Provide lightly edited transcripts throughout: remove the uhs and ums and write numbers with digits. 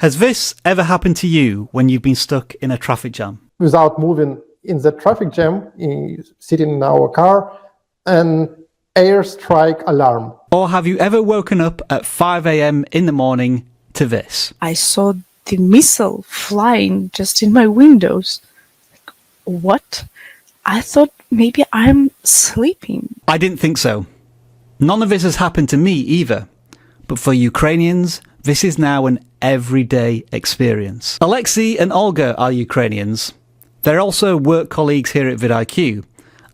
Has this ever happened to you when you've been stuck in a traffic jam? Without moving in the traffic jam, sitting in our car, an airstrike alarm. Or have you ever woken up at 5 a.m. in the morning to this? I saw the missile flying just in my windows. What? I thought maybe I'm sleeping. I didn't think so. None of this has happened to me either. But for Ukrainians, this is now an everyday experience. Alexi and Olga are Ukrainians. They're also work colleagues here at vidlQ,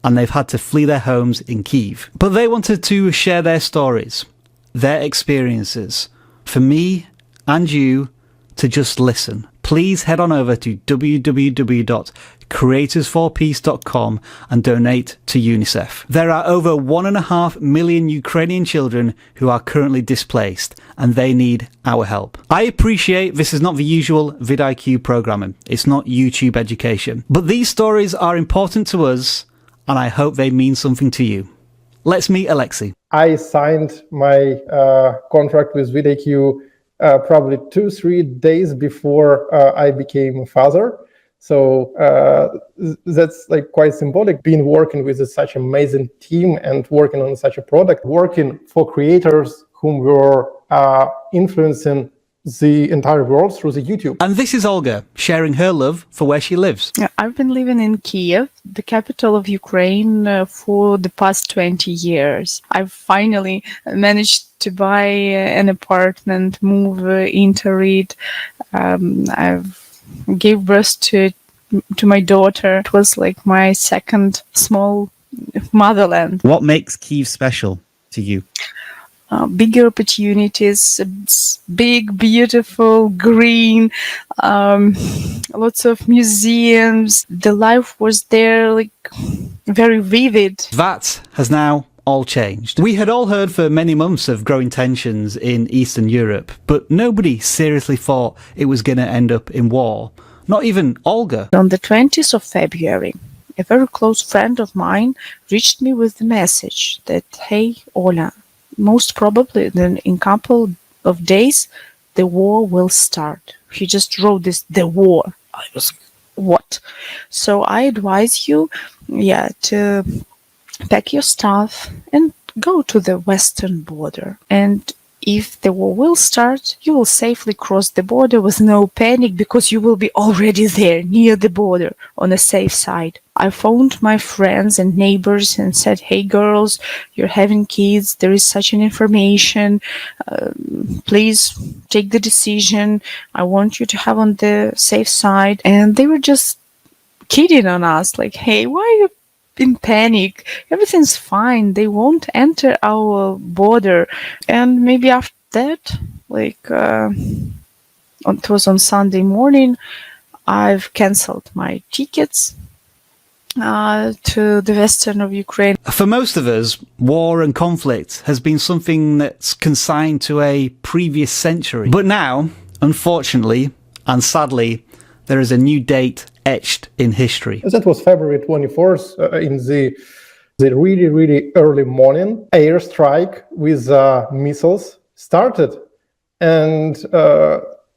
and they've had to flee their homes in Kyiv. But they wanted to share their stories, their experiences, for me and you to just listen. Please head on over to www.creatorsforpeace.com and donate to UNICEF. There are over 1.5 million Ukrainian children who are currently displaced, and they need our help. I appreciate this is not the usual vidlQ programming. It's not YouTube education. But these stories are important to us, and I hope they mean something to you. Let's meet Alexi. I signed my contract with vidlQ probably 2-3 days before I became a father. So that's like quite symbolic, being working with such an amazing team and working on such a product, working for creators whom were influencing the entire world through the YouTube. And this is Olga sharing her love for where she lives. I've been living in Kyiv, the capital of Ukraine, for the past 20 years. I've finally managed to buy an apartment, move into it. I've gave birth to my daughter. It was like my second small motherland. What makes Kyiv special to you? Bigger opportunities, big, beautiful, green, lots of museums. The life was there, like, very vivid. That has now all changed. We had all heard for many months of growing tensions in Eastern Europe, but nobody seriously thought it was going to end up in war. Not even Olga. On the 20th of February, a very close friend of mine reached me with the message that, hey, Olga, most probably then in a couple of days, the war will start. He just wrote this, the war. I was, what? So I advise you, to pack your stuff and go to the western border. And if the war will start, you will safely cross the border with no panic because you will be already there near the border on a safe side. I phoned my friends and neighbors and said, hey girls, you're having kids, there is such an information, please take the decision. I want you to have on the safe side. And they were just kidding on us, like, hey, why are you in panic? Everything's fine. They won't enter our border. And maybe after that, it was on Sunday morning, I've canceled my tickets to the western of Ukraine. For most of us, war and conflict has been something that's consigned to a previous century. But now, unfortunately and sadly, there is a new date etched in history. That was February 24th in the really, really early morning. Airstrike with missiles started. And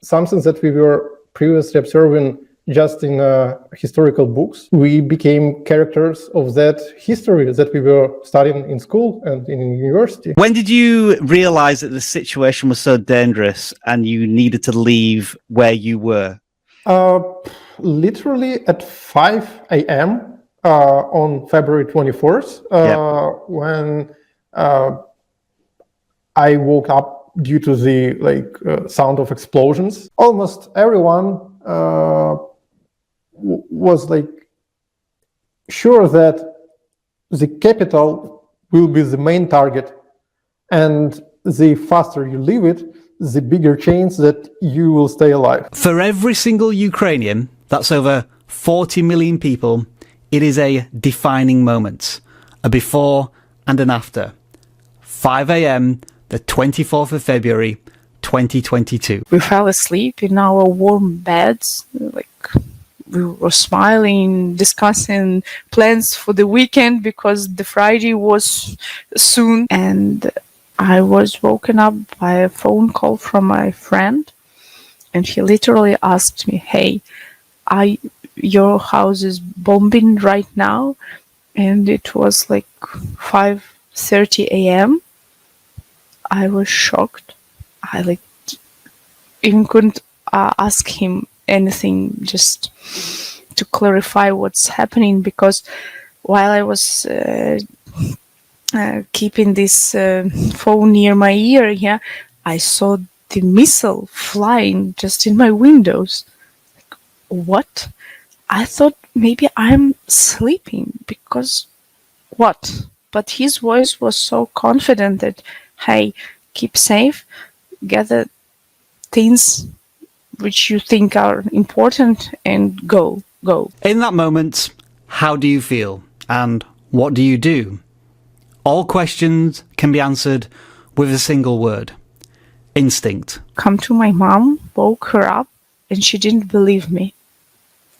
something that we were previously observing just in historical books, we became characters of that history that we were studying in school and in university. When did you realize that the situation was so dangerous and you needed to leave where you were? Literally at 5 a.m. On February 24th, when I woke up due to the sound of explosions. Almost everyone was sure that the capital will be the main target, and the faster you leave it, the bigger chance that you will stay alive. For every single Ukrainian, that's over 40 million people, it is a defining moment, a before and an after. 5 a.m., the 24th of February, 2022. We fell asleep in our warm beds, we were smiling, discussing plans for the weekend because the Friday was soon. And I was woken up by a phone call from my friend and he literally asked me, "Hey, your house is bombing right now?" And it was like 5:30 a.m. I was shocked. I like even couldn't ask him anything just to clarify what's happening, because while I was keeping this phone near my ear, yeah, I saw the missile flying just in my windows. What? I thought maybe I'm sleeping, because what? But his voice was so confident that, hey, keep safe, gather things which you think are important, and go. In that moment, how do you feel? And what do you do? All questions can be answered with a single word: instinct. Come to my mom, woke her up, and she didn't believe me.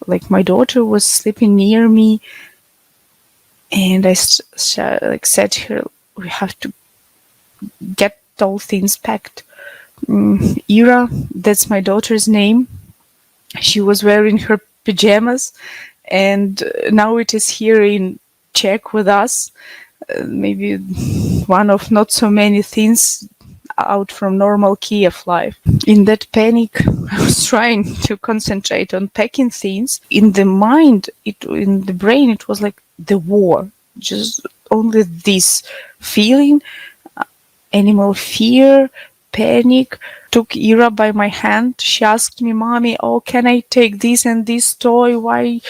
Like, my daughter was sleeping near me, and I said to her, we have to get all things packed. Ira, that's my daughter's name. She was wearing her pajamas, and now it is here in Czech with us. Maybe one of not so many things out from normal Kyiv life. In that panic, I was trying to concentrate on packing things. In the mind, in the brain, it was like the war. Just only this feeling, animal fear, panic. Took Ira by my hand. She asked me, "Mommy, oh, can I take this and this toy? Why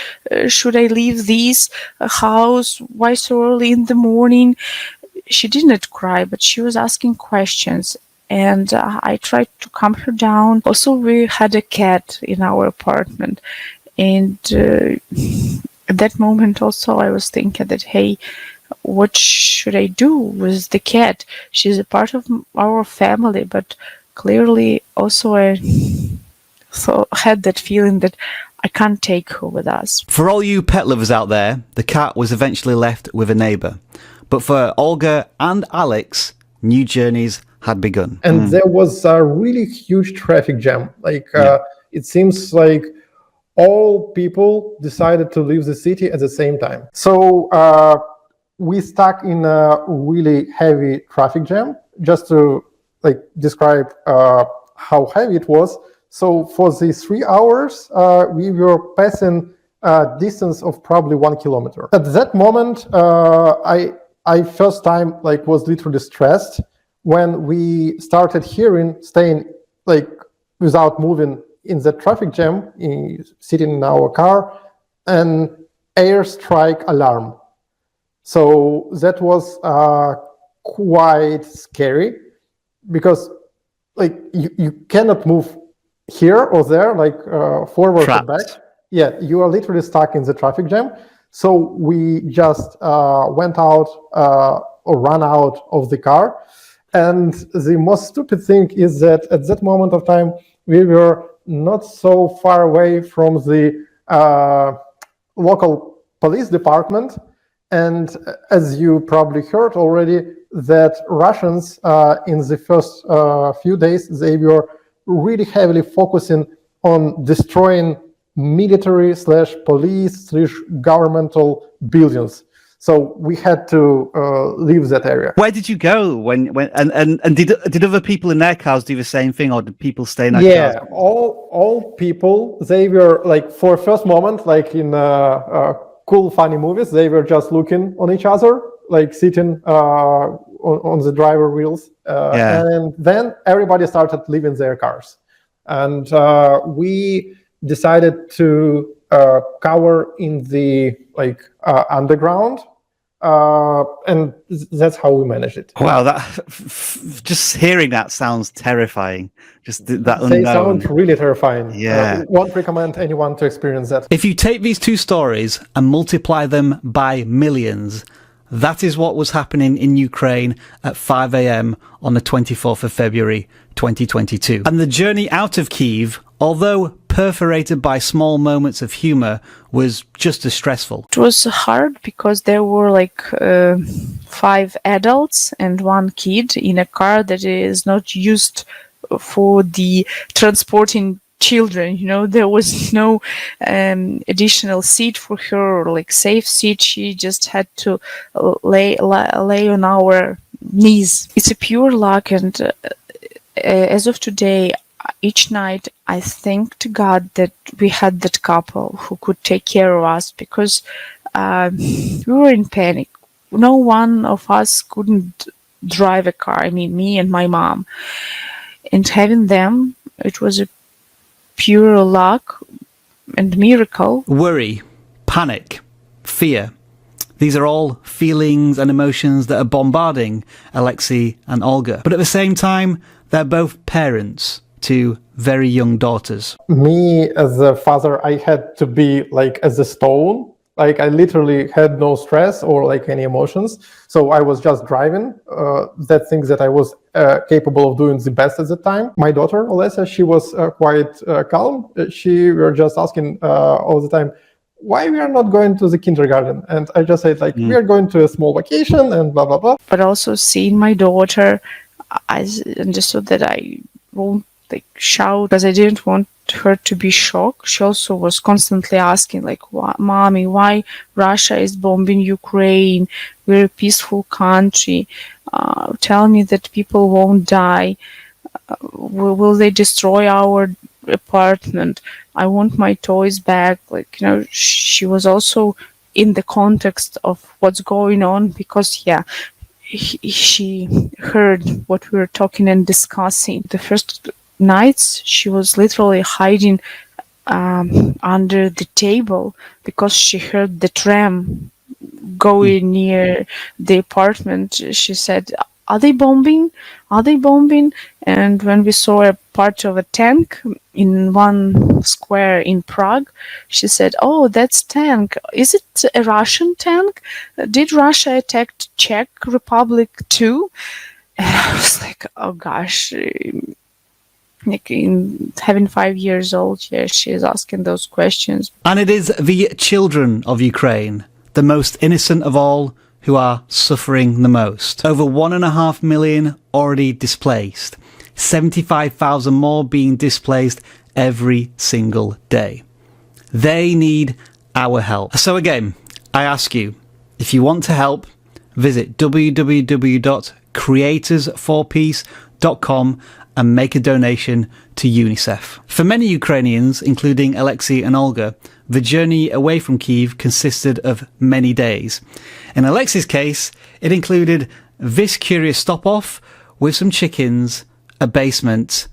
should I leave this house? Why so early in the morning?" She didn't cry, but she was asking questions, and I tried to calm her down. Also, we had a cat in our apartment, and at that moment also I was thinking that, hey, what should I do with the cat? She's a part of our family, but clearly also I had that feeling that I can't take her with us. For all you pet lovers out there, the cat was eventually left with a neighbour. But for Olga and Alex, new journeys had begun. And there was a really huge traffic jam. It seems like all people decided to leave the city at the same time. So we stuck in a really heavy traffic jam. Just to describe how heavy it was. So for these 3 hours, we were passing a distance of probably 1 kilometer. At that moment, I first time was literally stressed when we started staying without moving in the traffic jam, sitting in our car, an airstrike alarm. So that was quite scary, because you cannot move here or there, forward Trapped. or back. Yeah, you are literally stuck in the traffic jam. So we just went out or ran out of the car. And the most stupid thing is that at that moment of time, we were not so far away from the local police department. And as you probably heard already, that Russians in the first few days, they were really heavily focusing on destroying military/police/governmental buildings. So we had to leave that area. Where did you go and did other people in their cars do the same thing, or did people stay in their Yeah, cars? all people, they were for a first moment, in cool, funny movies, they were just looking on each other, sitting on the driver wheels. And then everybody started leaving their cars. And we decided to cover in the underground. And that's how we managed it. Wow, just hearing that sounds terrifying. Just that unknown. They sound really terrifying. Yeah. Won't recommend anyone to experience that. If you take these two stories and multiply them by millions, that is what was happening in Ukraine at 5 a.m. on the 24th of February 2022. And the journey out of Kyiv, although perforated by small moments of humour, was just as stressful. It was hard because there were 5 adults and 1 kid in a car that is not used for the transporting children, there was no additional seat for her, or like safe seat. She just had to lay on our knees. It's a pure luck, and as of today, each night I thank to God that we had that couple who could take care of us, because we were in panic. No one of us couldn't drive a car. I mean, me and my mom. And having them, it was a pure luck and miracle. Worry, panic, fear. These are all feelings and emotions that are bombarding Alexi and Olga. But at the same time, they're both parents to very young daughters. Me as a father, I had to be like as a stone. Like I literally had no stress or like any emotions. So I was just driving. That things that I was capable of doing the best at the time. My daughter, Olesa, she was quite calm. We were just asking all the time, why we are not going to the kindergarten? And I just said we are going to a small vacation and blah, blah, blah. But also seeing my daughter, I understood that I won't shout, because I didn't want her to be shocked. She also was constantly asking Mommy, why Russia is bombing Ukraine? We're a peaceful country. Tell me that people won't die. Will they destroy our apartment? I want my toys back. She was also in the context of what's going on, because she heard what we were talking and discussing. The first nights she was literally hiding under the table, because she heard the tram going near the apartment. She said, are they bombing? Are they bombing? And when we saw a part of a tank in one square in Prague, she said, oh, that's tank. Is it a Russian tank? Did Russia attack Czech Republic too? And I was like, oh gosh. In having 5 years old, she is asking those questions. And it is the children of Ukraine, the most innocent of all, who are suffering the most. Over 1.5 million already displaced, 75,000 more being displaced every single day. They need our help. So again, I ask you, if you want to help, visit www.creatorsforpeace.com and make a donation to UNICEF. For many Ukrainians, including Alexi and Olga, the journey away from Kyiv consisted of many days. In Alexi's case, it included this curious stop-off with some chickens, a basement,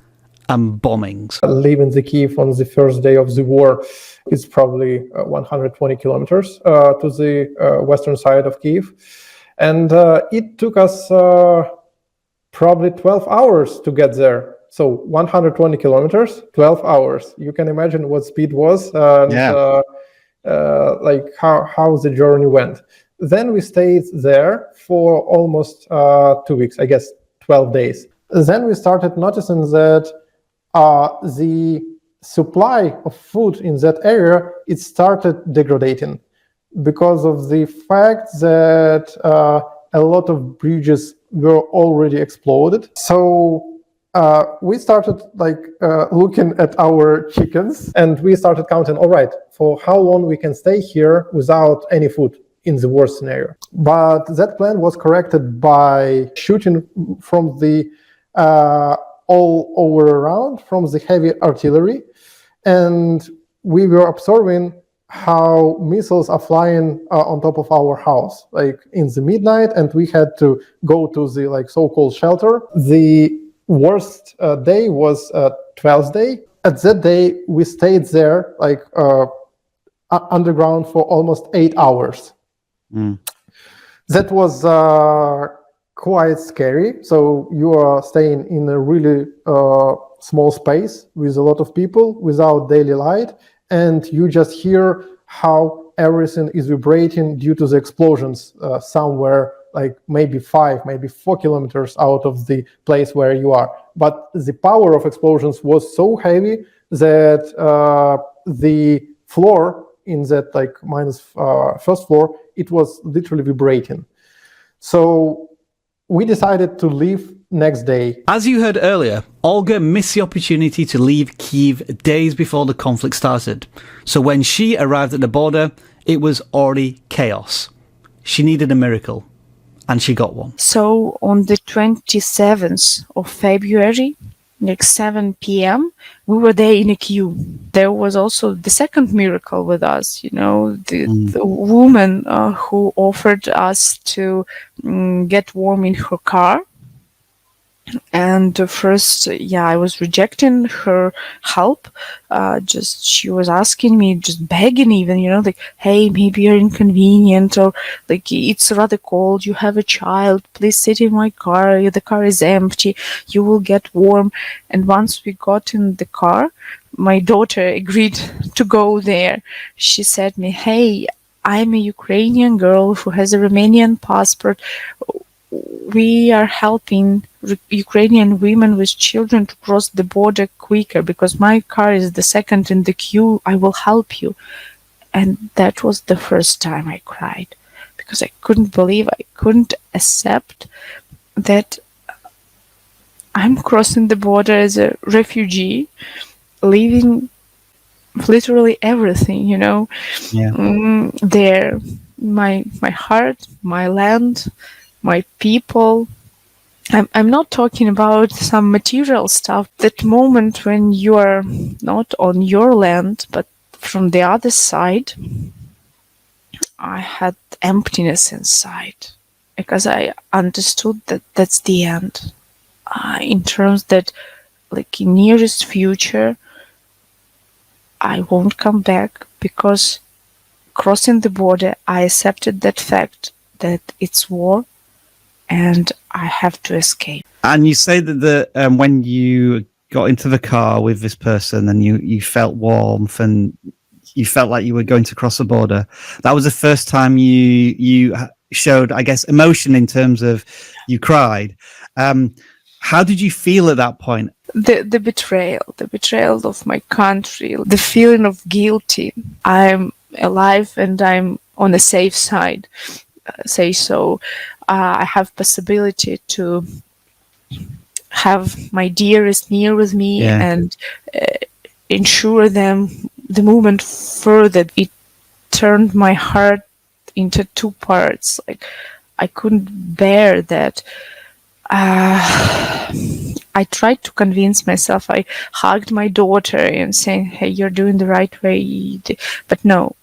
and bombings. Leaving the Kyiv on the first day of the war is probably 120 kilometers to the western side of Kyiv. And it took us probably 12 hours to get there. So 120 kilometers, 12 hours. You can imagine what speed was and how the journey went. Then we stayed there for almost 2 weeks, I guess 12 days. Then we started noticing that the supply of food in that area, it started degrading because of the fact that a lot of bridges were already exploded. So we started looking at our chickens, and we started counting, all right, for how long we can stay here without any food in the worst scenario. But that plan was corrected by shooting from the all over around from the heavy artillery, and we were observing how missiles are flying on top of our house, in the midnight, and we had to go to the so-called shelter. The worst day was 12th day. At that day, we stayed there underground for almost 8 hours. That was quite scary. So you are staying in a really small space with a lot of people without daily light, and you just hear how everything is vibrating due to the explosions somewhere maybe 5, maybe 4 kilometers out of the place where you are. But the power of explosions was so heavy that the floor in that minus first floor, it was literally vibrating. So we decided to leave next day. As you heard earlier, Olga missed the opportunity to leave Kyiv days before the conflict started. So when she arrived at the border, it was already chaos. She needed a miracle, and she got one. So on the 27th of February, like 7 p.m., we were there in a queue. There was also the second miracle with us, the woman who offered us to get warm in her car. And first, I was rejecting her help. She was asking me, just begging even, like, hey, maybe you're inconvenient, or like, it's rather cold, you have a child, please sit in my car, the car is empty, you will get warm. And once we got in the car, my daughter agreed to go there. She said me, hey, I'm a Ukrainian girl who has a Romanian passport. We are helping Ukrainian women with children to cross the border quicker because my car is the second in the queue. I will help you. And that was the first time I cried because I couldn't believe, I couldn't accept that I'm crossing the border as a refugee, leaving literally everything, there. My heart, my land, my people. I'm not talking about some material stuff. That moment when you are not on your land, but from the other side, I had emptiness inside because I understood that that's the end. In terms that, like, in nearest future, I won't come back because crossing the border, I accepted that fact that it's war. And I have to escape. And you say that when you got into the car with this person and you felt warmth and you felt like you were going to cross the border, that was the first time you showed, I guess, emotion in terms of you cried. How did you feel at that point? The betrayal of my country, the feeling of guilty. I'm alive and I'm on a safe side. Say so. I have possibility to have my dearest near with me and ensure them the movement further. It turned my heart into two parts. Like, I couldn't bear that. I tried to convince myself. I hugged my daughter and saying, hey, you're doing the right way. But no,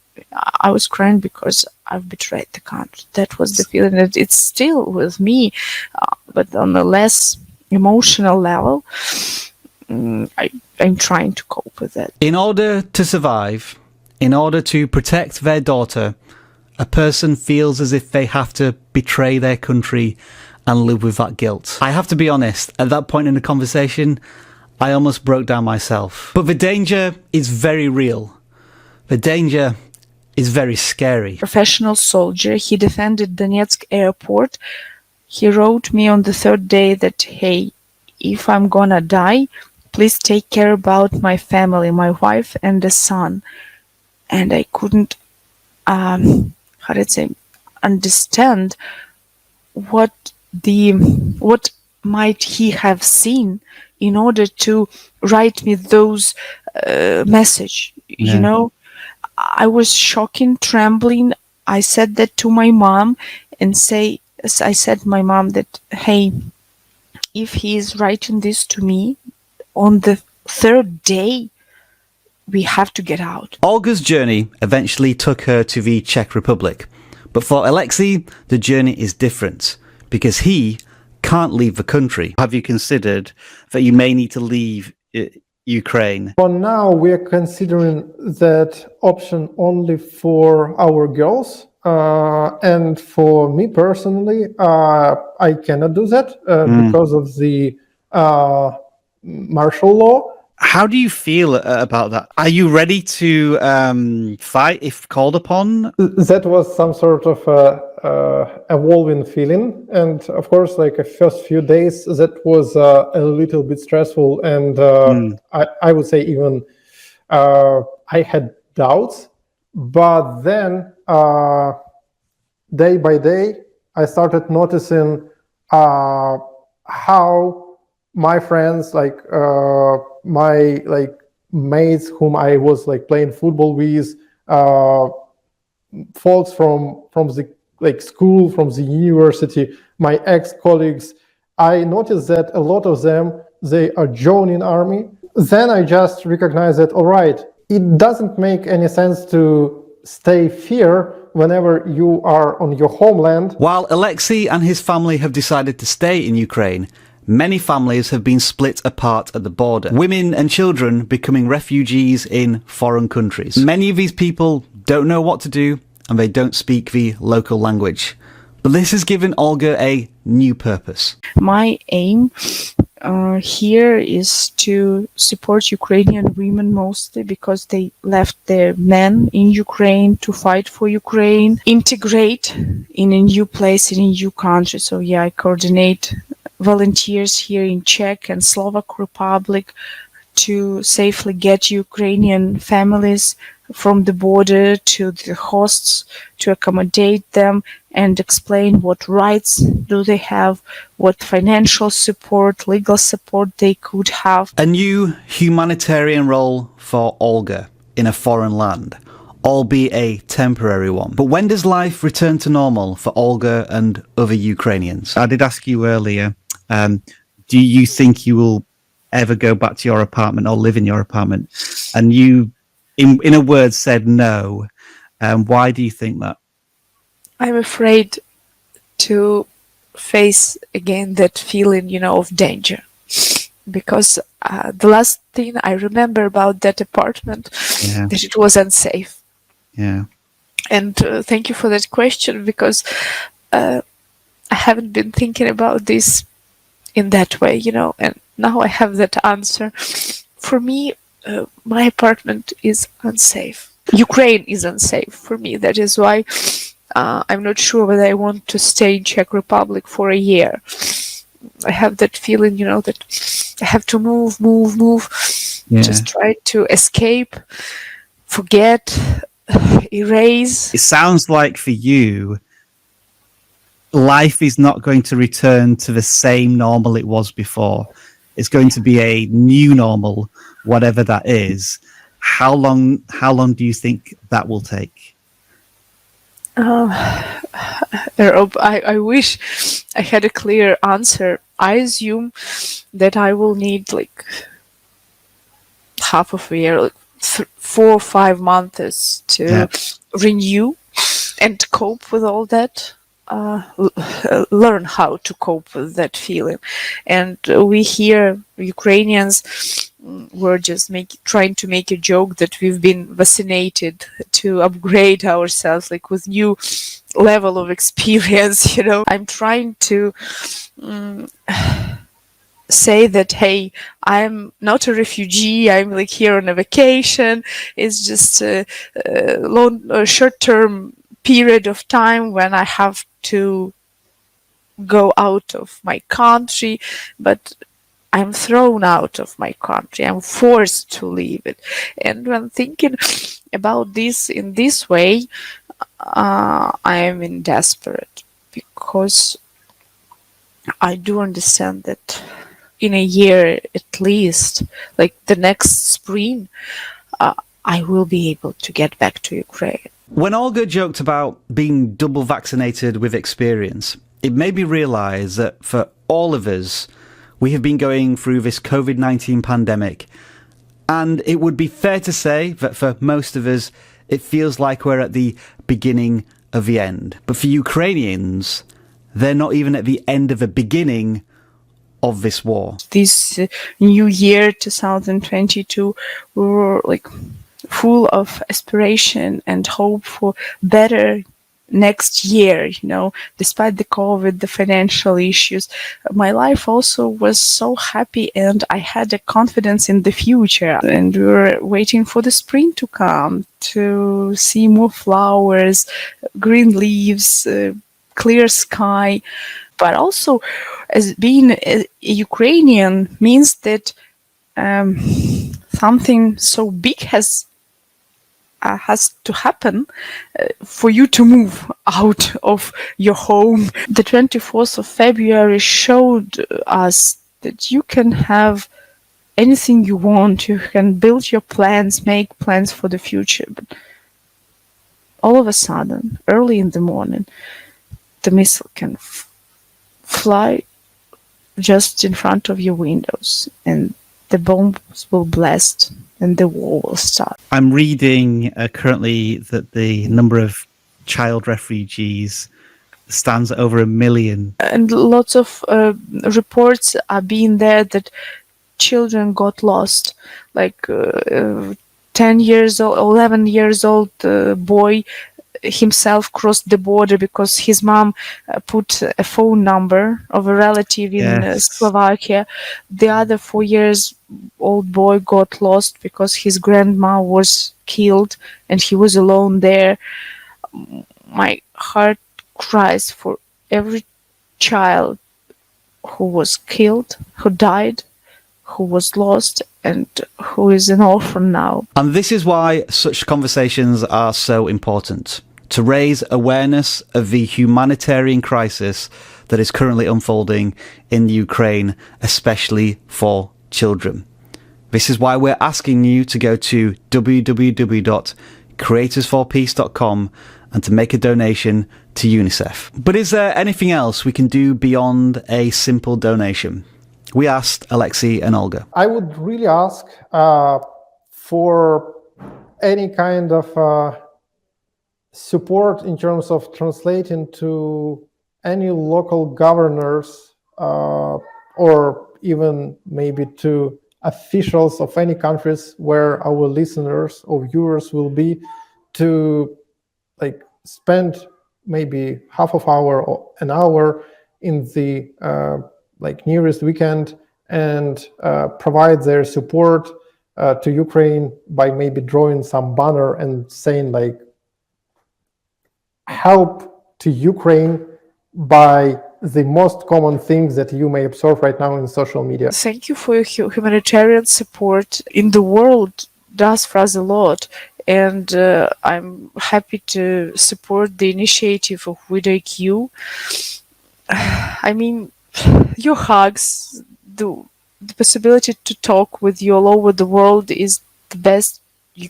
I was crying because I've betrayed the country. That was the feeling that it's still with me, but on a less emotional level, I'm trying to cope with it. In order to survive, in order to protect their daughter, a person feels as if they have to betray their country and live with that guilt. I have to be honest, at that point in the conversation, I almost broke down myself. But the danger is very real. The danger is very scary. Professional soldier, he defended Donetsk airport. He wrote me on the third day that, hey, if I'm gonna die, please take care about my family, my wife and the son. And I couldn't, understand what might he have seen in order to write me those message, I was shocking, trembling. I said that to my mom and I said my mom that, hey, if he is writing this to me on the third day, we have to get out. Olga's journey eventually took her to the Czech Republic. But for Alexi, the journey is different because he can't leave the country. Have you considered that you may need to leave Ukraine? For now, we are considering that option only for our girls. And for me personally, I cannot do that because of the martial law. How do you feel about that? Are you ready to fight if called upon? That was some sort of evolving feeling. And of course, like the first few days, that was a little bit stressful. And I would say even I had doubts. But then day by day, I started noticing how how my friends, like my like mates whom I was like playing football with, folks from the like school, from the university, my ex-colleagues, I noticed that a lot of them, they are joining army. Then I just recognized that, all right, it doesn't make any sense to stay here whenever you are on your homeland. While Alexi and his family have decided to stay in Ukraine, many families have been split apart at the border, women and children becoming refugees in foreign countries. Many of these people don't know what to do and they don't speak the local language. But this has given Olga a new purpose. My aim here is to support Ukrainian women mostly because they left their men in Ukraine to fight for Ukraine, integrate in a new place, in a new country. So yeah, I coordinate volunteers here in Czech and Slovak Republic to safely get Ukrainian families from the border to the hosts, to accommodate them and explain what rights do they have, what financial support, legal support they could have. A new humanitarian role for Olga in a foreign land, albeit a temporary one. But when does life return to normal for Olga and other Ukrainians? I did ask you earlier, do you think you will ever go back to your apartment or live in your apartment? And you, in a word, said no. Why do you think that? I'm afraid to face again that feeling, of danger. Because the last thing I remember about that apartment, that it was unsafe. Yeah. And thank you for that question, because I haven't been thinking about this in that way, and now I have that answer. For me, my apartment is unsafe. Ukraine is unsafe for me. That is why I'm not sure whether I want to stay in Czech Republic for a year. I have that feeling, that I have to move, just try to escape, forget, erase. It sounds like for you, life is not going to return to the same normal it was before. It's going to be a new normal, whatever that is. How long do you think that will take? Rob, I wish I had a clear answer. I assume that I will need like half of a year, like 4 or 5 months to renew and cope with all that. Learn how to cope with that feeling. And we here, Ukrainians, we're just trying to make a joke that we've been vaccinated to upgrade ourselves, like with new level of experience. I'm trying to say that, hey, I'm not a refugee, I'm like here on a vacation. It's just a short-term period of time when I have to go out of my country, but I'm thrown out of my country. I'm forced to leave it. And when thinking about this in this way, I am in desperate, because I do understand that in a year at least, like the next spring, I will be able to get back to Ukraine. When Olga joked about being double vaccinated with experience, it made me realise that for all of us, we have been going through this COVID-19 pandemic, and it would be fair to say that for most of us, it feels like we're at the beginning of the end. But for Ukrainians, they're not even at the end of the beginning of this war. This new year, 2022, we were like full of aspiration and hope for better next year, despite the COVID, the financial issues. My life also was so happy, and I had a confidence in the future. And we were waiting for the spring to come, to see more flowers, green leaves, clear sky. But also, as being a Ukrainian means that something so big has has to happen for you to move out of your home. The 24th of February showed us that you can have anything you want. You can build your plans, make plans for the future. But all of a sudden, early in the morning, the missile can fly just in front of your windows, and the bombs will blast, and the war will start. I'm reading currently that the number of child refugees stands at over 1 million. And lots of reports are being there that children got lost. Like 10 years old, 11 years old boy himself crossed the border because his mom put a phone number of a relative in Slovakia. The other 4 years old boy got lost because his grandma was killed and he was alone there. My heart cries for every child who was killed, who died, who was lost, and who is an orphan now. And this is why such conversations are so important, to raise awareness of the humanitarian crisis that is currently unfolding in Ukraine, especially for children. This is why we're asking you to go to www.creatorsforpeace.com and to make a donation to UNICEF. But is there anything else we can do beyond a simple donation? We asked Alexi and Olga. I would really ask for any kind of support in terms of translating to any local governors or even maybe to officials of any countries where our listeners or viewers will be, to like spend maybe half of hour or an hour in the like nearest weekend and provide their support to Ukraine by maybe drawing some banner and saying like, help to Ukraine by the most common things that you may observe right now in social media. Thank you for your humanitarian support in the world. Does for us a lot, and I'm happy to support the initiative of vidlQ. I mean, your hugs, the possibility to talk with you all over the world is the best you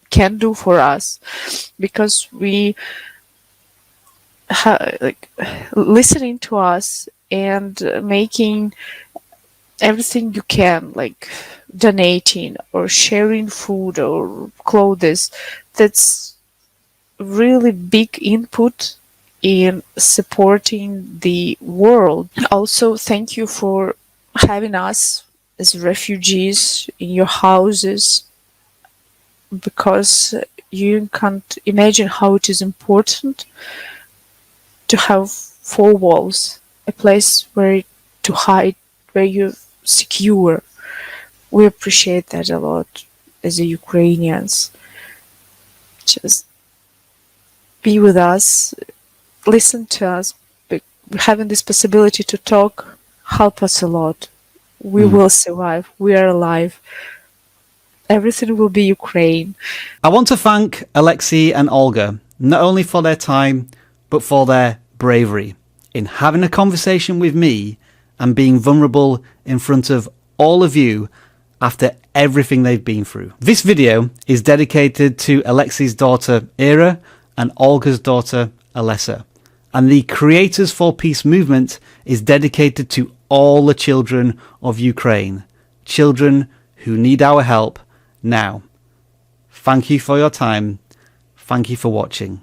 can do for us, because we like listening to us and making everything you can, like donating or sharing food or clothes. That's really big input in supporting the world. Also, thank you for having us as refugees in your houses, because you can't imagine how it is important to have 4 walls, a place where to hide, where you're secure. We appreciate that a lot as the Ukrainians. Just be with us, listen to us. Having this possibility to talk help us a lot. We will survive. We are alive. Everything will be Ukraine. I want to thank Alexi and Olga, not only for their time, but for their bravery in having a conversation with me and being vulnerable in front of all of you after everything they've been through. This video is dedicated to Alexi's daughter, Ira, and Olga's daughter, Alessa. And the Creators for Peace movement is dedicated to all the children of Ukraine, children who need our help now. Thank you for your time. Thank you for watching.